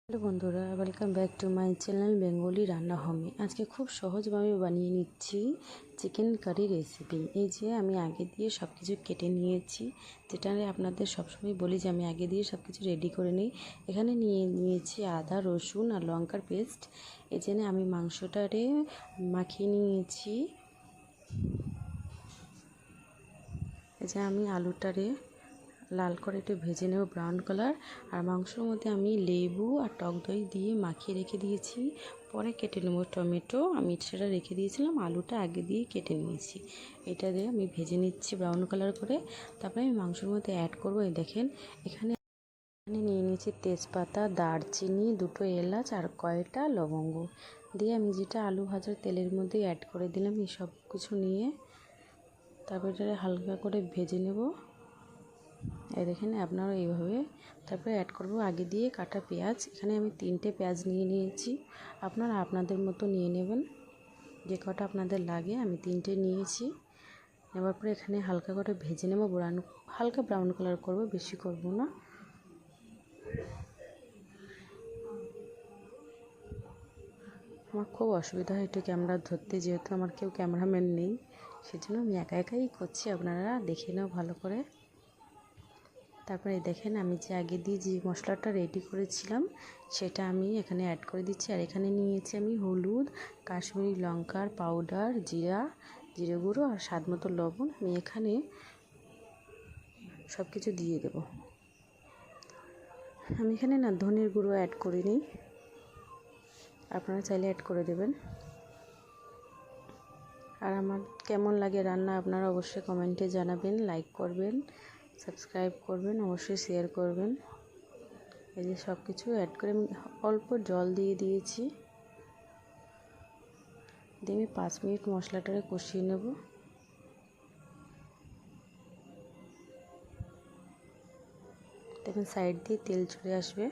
Hello বন্ধুরা, welcome back to my channel Bengali রান্না হোমে। আজকে খুব সহজভাবে বানিয়ে নিচ্ছি চিকেন কারি রেসিপি। এই যে আমি আগে দিয়ে সব কিছু কেটে নিয়েছি, যেটা আপনাদের সবসময় বলি যে আমি আগে দিয়ে সব কিছু রেডি করে নিই। এখানে নিয়েছি আদা, রসুন আর লঙ্কার পেস্ট। এই জন্য আমি মাংসটারে মাখিয়ে নিয়েছি। এই যে আমি আলুটারে লাল করে একটু ভেজে নেব, ব্রাউন কালার। আর মাংসের মধ্যে আমি লেবু আর টক দই দিয়ে মাখিয়ে রেখে দিয়েছি। পরে কেটে নেব টমেটো, আমি সেটা রেখে দিয়েছিলাম। আলুটা আগে দিয়ে কেটে নিয়েছি। এটা দিয়ে আমি ভেজে নিচ্ছি ব্রাউন কালার করে। তারপরে আমি মাংসের মধ্যে অ্যাড করবো। এই দেখেন, এখানে নিয়ে নিয়েছি তেজপাতা, দারচিনি, দুটো এলাচ আর কয়টা লবঙ্গ দিয়ে আমি যেটা আলু ভাজার তেলের মধ্যে অ্যাড করে দিলাম। এই সব কিছু নিয়ে তারপরে এটা হালকা করে ভেজে নেব। এই দেখেন আপনারা এইভাবে। তারপরে অ্যাড করব আগে দিয়ে কাটা পেঁয়াজ। এখানে আমি 3টে পেঁয়াজ নিয়ে নিয়েছি। আপনারা আপনাদের মতো নিয়ে নেবেন, যে কটা আপনাদের লাগে। আমি 3টে নিয়েছি। নেওয়ার পরে এখানে হালকা করে ভেজে নেব, হালকা ব্রাউন কালার করব, বেশি করব না। আমার খুব অসুবিধা হয় একটু ক্যামেরা ধরতে, যেহেতু আমার কেউ ক্যামেরাম্যান নেই, সেজন্য আমি একাই করছি। আপনারা দেখে নাও ভালো করে। তারপরে দেখেন, আমি যে আগে দিয়ে যে মশলাটা রেডি করেছিলাম সেটা আমি এখানে অ্যাড করে দিচ্ছি। আর এখানে নিয়েছি আমি হলুদ, কাশ্মীরি লঙ্কার পাউডার, জিরে গুঁড়ো আর স্বাদ মতো লবণ। আমি এখানে সব কিছু দিয়ে দেব। আমি এখানে না ধনের গুঁড়ো অ্যাড করিনি, আপনারা চাইলে অ্যাড করে দেবেন। আর আমার কেমন লাগে রান্না আপনারা অবশ্যই কমেন্টে জানাবেন, লাইক করবেন, সাবস্ক্রাইব করবেন, অবশ্যই শেয়ার করবেন। এই যে সব কিছু অ্যাড করে আমি অল্প জল দিয়ে দিয়েছি। দিয়ে আমি 5 মিনিট মশলাটারে কষিয়ে নেব। দেখুন সাইড দিয়ে তেল চলে আসবে।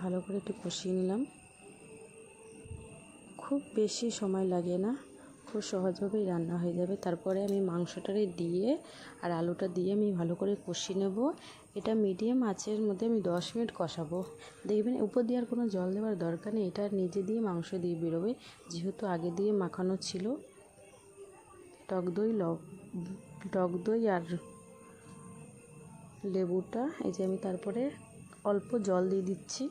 ভালো করে একটু কষিয়ে নিলাম। খুব বেশি সময় লাগে না, খুব সহজভাবেই রান্না হয়ে যাবে। তারপরে আমি মাংসটারে দিয়ে আর আলুটা দিয়ে আমি ভালো করে কষিয়ে নেব। এটা মিডিয়াম আঁচের মধ্যে আমি 10 মিনিট কষাবো। দেখবেন উপর দিয়ে আর কোনো জল দেওয়ার দরকার নেই, এটা নিজে দিয়ে মাংস দিয়ে বেরোবে, যেহেতু আগে দিয়ে মাখানো ছিল। টক দই আর লেবুটা, এই যে আমি তারপরে অল্প জল দিয়ে দিচ্ছি,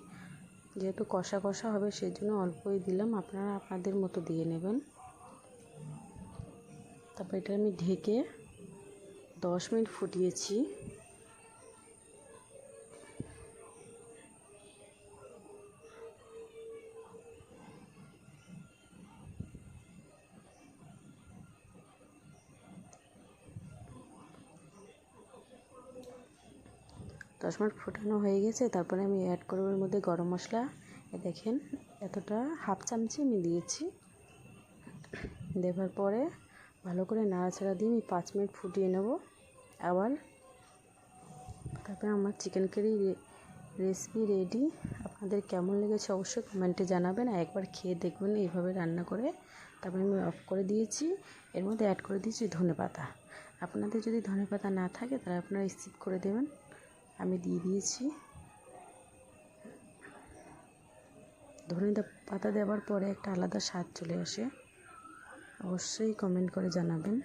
যেহেতু কষা কষা হবে সেজন্য অল্পই দিলাম। আপনারা আপনাদের মতো দিয়ে নেবেন। তারপর এটা আমি ঢেকে 10 মিনিট ফুটিয়েছি। দশ মিনিট ফোটানো হয়ে গেছে। তারপরে আমি অ্যাড করবো এর মধ্যে গরম মশলা। দেখেন এতটা, হাফ চামচি আমি দিয়েছি। দেওয়ার পরে ভালো করে নাড়াচাড়া দিয়ে আমি 5 মিনিট ফুটিয়ে নেব আবার। তারপরে আমার চিকেন কারি রেসিপি রেডি। আপনাদের কেমন লেগেছে অবশ্যই কমেন্টে জানাবেন, আর একবার খেয়ে দেখবেন এইভাবে রান্না করে। তারপরে আমি অফ করে দিয়েছি। এর মধ্যে অ্যাড করে দিয়েছি ধনেপাতা। আপনাদের যদি ধনেপাতা না থাকে তাহলে আপনারা স্কিপ করে দেবেন। আমি দিয়ে দিয়েছি। ধনে পাতা দেওয়ার পরে একটা আলাদা স্বাদ চলে আসে। অবশ্যই কমেন্ট করে জানাবেন।